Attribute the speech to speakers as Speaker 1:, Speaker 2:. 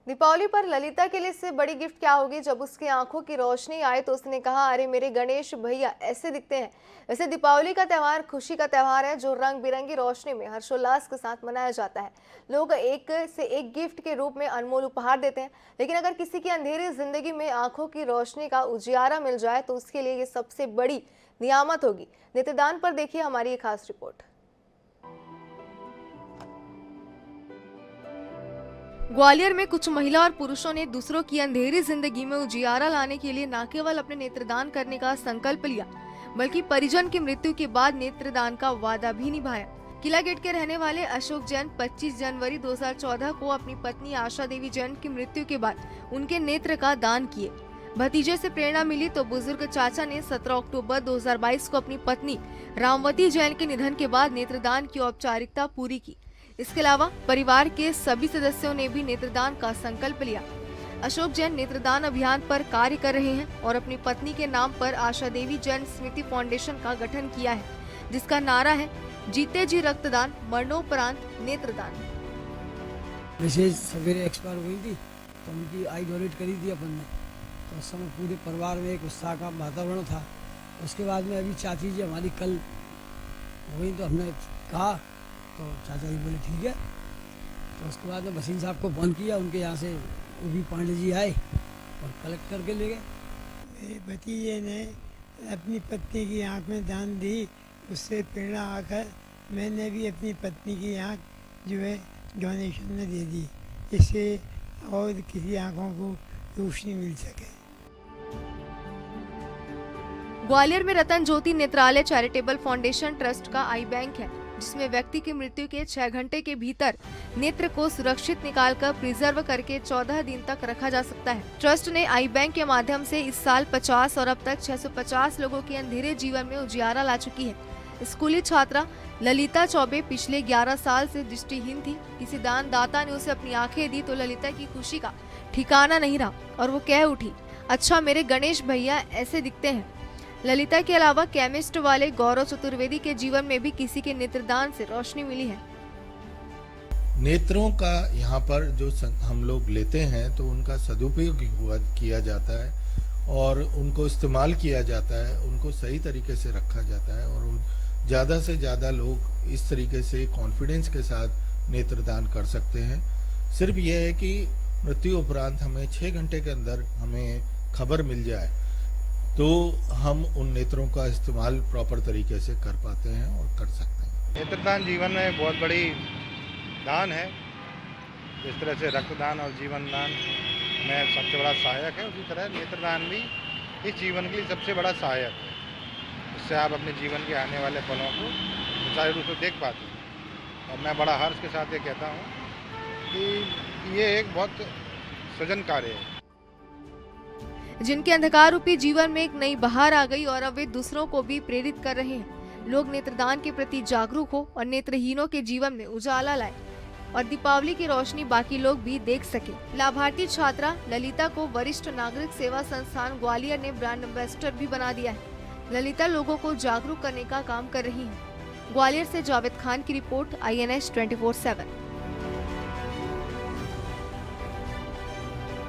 Speaker 1: दीपावली पर ललिता के लिए इससे बड़ी गिफ्ट क्या होगी। जब उसकी आंखों की रोशनी आए तो उसने कहा, अरे मेरे गणेश भैया ऐसे दिखते हैं। वैसे दीपावली का त्यौहार खुशी का त्यौहार है जो रंग बिरंगी रोशनी में हर्षोल्लास के साथ मनाया जाता है। लोग एक से एक गिफ्ट के रूप में अनमोल उपहार देते हैं, लेकिन अगर किसी की अंधेरी जिंदगी में आंखों की रोशनी का उजियारा मिल जाए तो उसके लिए ये सबसे बड़ी नियामत होगी। नेत्रदान पर देखिए हमारी ये खास रिपोर्ट। ग्वालियर में कुछ महिला और पुरुषों ने दूसरों की अंधेरी जिंदगी में उजियारा लाने के लिए न केवल अपने नेत्रदान करने का संकल्प लिया, बल्कि परिजन की मृत्यु के बाद नेत्रदान का वादा भी निभाया। किला गेट के रहने वाले अशोक जैन 25 जनवरी 2014 को अपनी पत्नी आशा देवी जैन की मृत्यु के बाद उनके नेत्र का दान किए। भतीजे से प्रेरणा मिली तो बुजुर्ग चाचा ने 17 अक्टूबर 2022 को अपनी पत्नी रामवती जैन के निधन के बाद नेत्रदान की औपचारिकता पूरी की। इसके अलावा परिवार के सभी सदस्यों ने भी नेत्रदान का संकल्प लिया। अशोक जैन नेत्रदान अभियान पर कार्य कर रहे हैं और अपनी पत्नी के नाम पर आशा देवी जैन स्मृति फाउंडेशन का गठन किया है, जिसका नारा है, जीते जी रक्तदान, मरणोपरांत नेत्रदान।
Speaker 2: वैसे सवेरे एक्सपायर हुई थी तो उनकी आई डोनेट करी थी अपन ने, तो उस समय पूरे परिवार में एक उत्साह का वातावरण था। उसके बाद में अभी चाची जी हमारी कल हुई तो हमने कहा, तो चाचा जी बोले ठीक है। तो उसके बाद में वसीम साहब को फोन किया, उनके यहाँ से भी पांडे जी आए और कलेक्ट करके ले गए।
Speaker 3: मेरे भतीजे ने अपनी पत्नी की आँख में दान दी, उससे प्रेरणा आकर मैंने भी अपनी पत्नी की आँख जो है डोनेशन में दे दी, जिससे और किसी आँखों को रोशनी मिल सके।
Speaker 1: ग्वालियर में रतन ज्योति नेत्रालय चैरिटेबल फाउंडेशन ट्रस्ट का आई बैंक है, जिसमें व्यक्ति की मृत्यु के 6 घंटे के भीतर नेत्र को सुरक्षित निकालकर प्रिजर्व करके 14 दिन तक रखा जा सकता है। ट्रस्ट ने आई बैंक के माध्यम से इस साल 50 और अब तक 650 लोगों के अंधेरे जीवन में उजियारा ला चुकी है। स्कूली छात्रा ललिता चौबे पिछले 11 साल से दृष्टिहीन थी। किसी दान दाता ने उसे अपनी आंखें दी तो ललिता की खुशी का ठिकाना नहीं रहा और वो कह उठी, अच्छा मेरे गणेश भैया ऐसे दिखते हैं। ललिता के अलावा केमिस्ट वाले गौरव चतुर्वेदी के जीवन में भी किसी के नेत्रदान से रोशनी मिली है।
Speaker 4: नेत्रों का यहाँ पर जो हम लोग लेते हैं तो उनका सदुपयोग किया जाता है और उनको इस्तेमाल किया जाता है, उनको सही तरीके से रखा जाता है और ज़्यादा से ज़्यादा लोग इस तरीके से कॉन्फिडेंस के साथ नेत्रदान कर सकते हैं। सिर्फ ये है कि मृत्यु उपरांत हमें 6 घंटे के अंदर हमें खबर मिल जाए तो हम उन नेत्रों का इस्तेमाल प्रॉपर तरीके से कर पाते हैं और कर सकते हैं।
Speaker 5: नेत्रदान जीवन में बहुत बड़ी दान है। जिस तरह से रक्तदान और जीवन दान में सबसे बड़ा सहायक है, उसी तरह नेत्रदान भी इस जीवन के लिए सबसे बड़ा सहायक है। इससे आप अपने जीवन के आने वाले पलों को सुचारू रूप से देख पाते हैं। और मैं बड़ा हर्ष के साथ ये कहता हूँ कि ये एक बहुत सृजन कार्य है।
Speaker 1: जिनके अंधकार रूपी जीवन में एक नई बहार आ गई और अब वे दूसरों को भी प्रेरित कर रहे हैं। लोग नेत्रदान के प्रति जागरूक हो और नेत्रहीनों के जीवन में उजाला लाए और दीपावली की रोशनी बाकी लोग भी देख सके। लाभार्थी छात्रा ललिता को वरिष्ठ नागरिक सेवा संस्थान ग्वालियर ने ब्रांड एम्बेसडर भी बना दिया है। ललिता लोगों को जागरूक करने का काम कर रही है। ग्वालियर से जावेद खान की रिपोर्ट, INS 24/7।